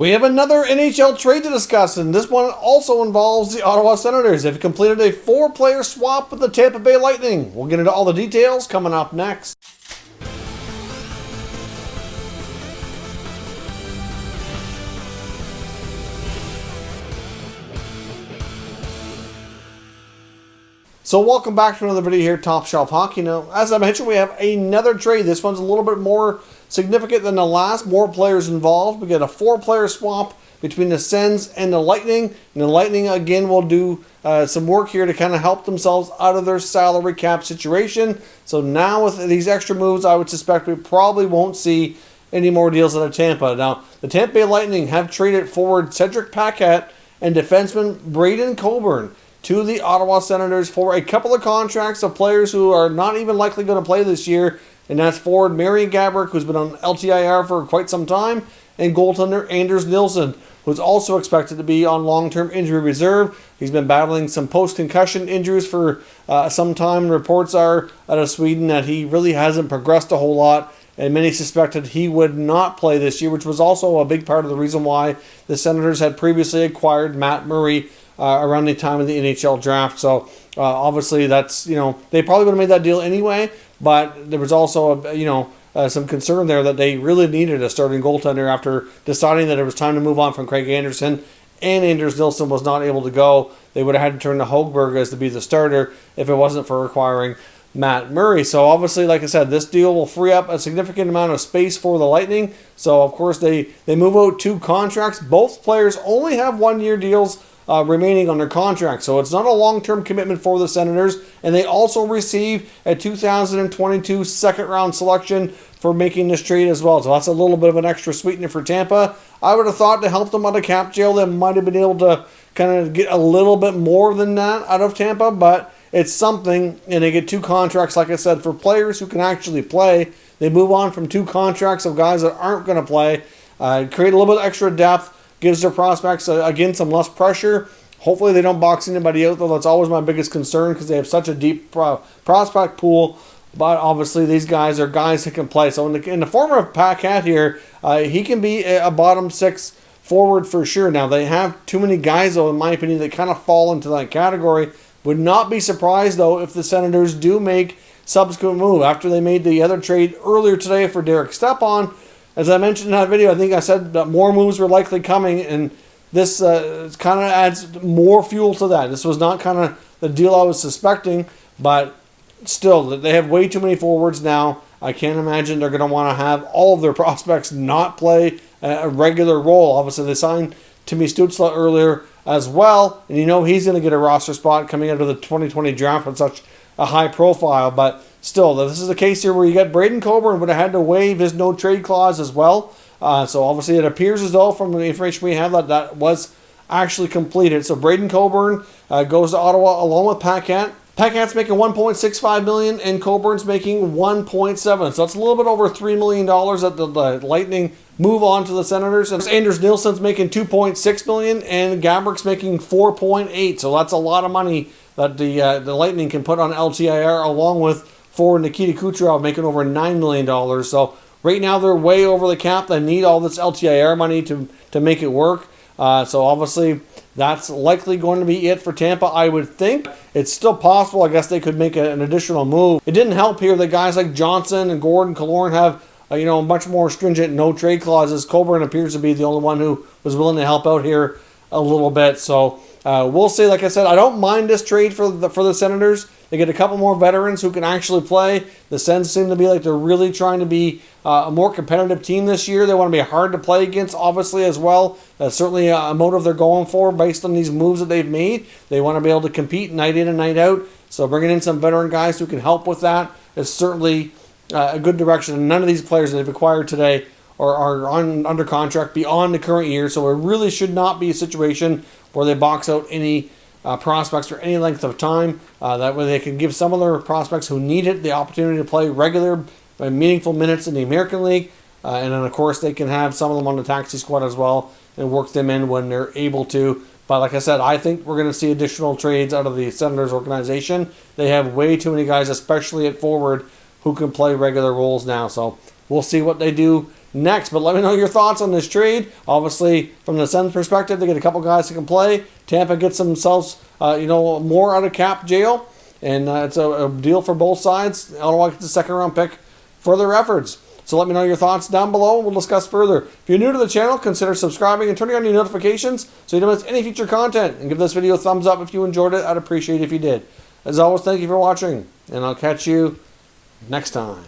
We have another NHL trade to discuss, and this one also involves the Ottawa Senators. They've completed a 4-player swap with the Tampa Bay Lightning. We'll get into all the details coming up next. So welcome back to another video here, Top Shelf Hockey. Now, as I mentioned, we have another trade. This one's a little bit more significant than the last. More players involved. We get a 4-player swap between the Sens and the Lightning. And the Lightning, again, will do some work here to kind of help themselves out of their salary cap situation. So now with these extra moves, I would suspect we probably won't see any more deals out of Tampa. Now, the Tampa Bay Lightning have traded forward Cedric Paquette and defenseman Braden Coburn to the Ottawa Senators for a couple of contracts of players who are not even likely going to play this year. And that's forward Marian Gaborik, who's been on LTIR for quite some time, and goaltender Anders Nilsson, who's also expected to be on long-term injury reserve. He's been battling some post-concussion injuries for some time. Reports are out of Sweden that he really hasn't progressed a whole lot, and many suspected he would not play this year, which was also a big part of the reason why the Senators had previously acquired Matt Murray around the time of the NHL draft. So obviously that's, they probably would have made that deal anyway, but there was also, some concern there that they really needed a starting goaltender after deciding that it was time to move on from Craig Anderson, and Anders Nilsson was not able to go. They would have had to turn to Högberg as to be the starter if it wasn't for acquiring Matt Murray. So obviously, like I said, this deal will free up a significant amount of space for the Lightning. So of course they move out 2 contracts. Both players only have 1-year deals remaining on their contract. So it's not a long-term commitment for the Senators. And they also receive a 2022 second-round selection for making this trade as well. So that's a little bit of an extra sweetener for Tampa. I would have thought to help them out of cap jail, they might have been able to kind of get a little bit more than that out of Tampa, but it's something, and they get 2 contracts, like I said, for players who can actually play. They move on from 2 contracts of guys that aren't going to play, create a little bit of extra depth, gives their prospects, again, some less pressure. Hopefully they don't box anybody out, though. That's always my biggest concern because they have such a deep prospect pool. But obviously these guys are guys that can play. So in the form of Paquette here, he can be a bottom 6 forward for sure. Now, they have too many guys, though, in my opinion, that kind of fall into that category. Would not be surprised, though, if the Senators do make subsequent move. After they made the other trade earlier today for Derek Stepan, as I mentioned in that video, I think I said that more moves were likely coming, and this kind of adds more fuel to that. This was not kind of the deal I was suspecting, but still, they have way too many forwards now. I can't imagine they're going to want to have all of their prospects not play a regular role. Obviously, they signed Timmy Stützle earlier as well, and he's going to get a roster spot coming out of the 2020 draft with such a high profile. But still, this is a case here where you got Braden Coburn would have had to waive his no-trade clause as well. So obviously it appears as though from the information we have that was actually completed. So Braden Coburn goes to Ottawa along with Paquette. Paquette's making $1.65 million and Coburn's making $1.7. So that's a little bit over $3 million that the Lightning move on to the Senators. And Anders Nilsson's making $2.6 million and Gaborik's making $4.8. So that's a lot of money that the Lightning can put on LTIR, along with forward Nikita Kucherov making over $9 million. So right now they're way over the cap. They need all this LTIR money to make it work. So obviously that's likely going to be it for Tampa, I would think. It's still possible. I guess they could make an additional move. It didn't help here that guys like Johnson and Gordon, Killorn have much more stringent no-trade clauses. Coburn appears to be the only one who was willing to help out here a little bit. So we'll see. Like I said, I don't mind this trade for the Senators. They get a couple more veterans who can actually play. The Sens seem to be like they're really trying to be a more competitive team this year. They want to be hard to play against, obviously, as well. That's certainly a motive they're going for based on these moves that they've made. They want to be able to compete night in and night out. So bringing in some veteran guys who can help with that is certainly a good direction. And none of these players that they've acquired today are under contract beyond the current year. So it really should not be a situation where they box out any prospects for any length of time. That way they can give some of their prospects who need it the opportunity to play regular, meaningful minutes in the American League. And then, of course, they can have some of them on the taxi squad as well and work them in when they're able to. But like I said, I think we're going to see additional trades out of the Senators organization. They have way too many guys, especially at forward, who can play regular roles now. So we'll see what they do next. But let me know your thoughts on this trade. Obviously, from the Sens' perspective, they get a couple guys who can play. Tampa gets themselves, more out of cap jail, and it's a deal for both sides. Ottawa gets a second-round pick for their efforts. So let me know your thoughts down below. We'll discuss further. If you're new to the channel, consider subscribing and turning on your notifications so you don't miss any future content. And give this video a thumbs up if you enjoyed it. I'd appreciate it if you did. As always, thank you for watching, and I'll catch you next time.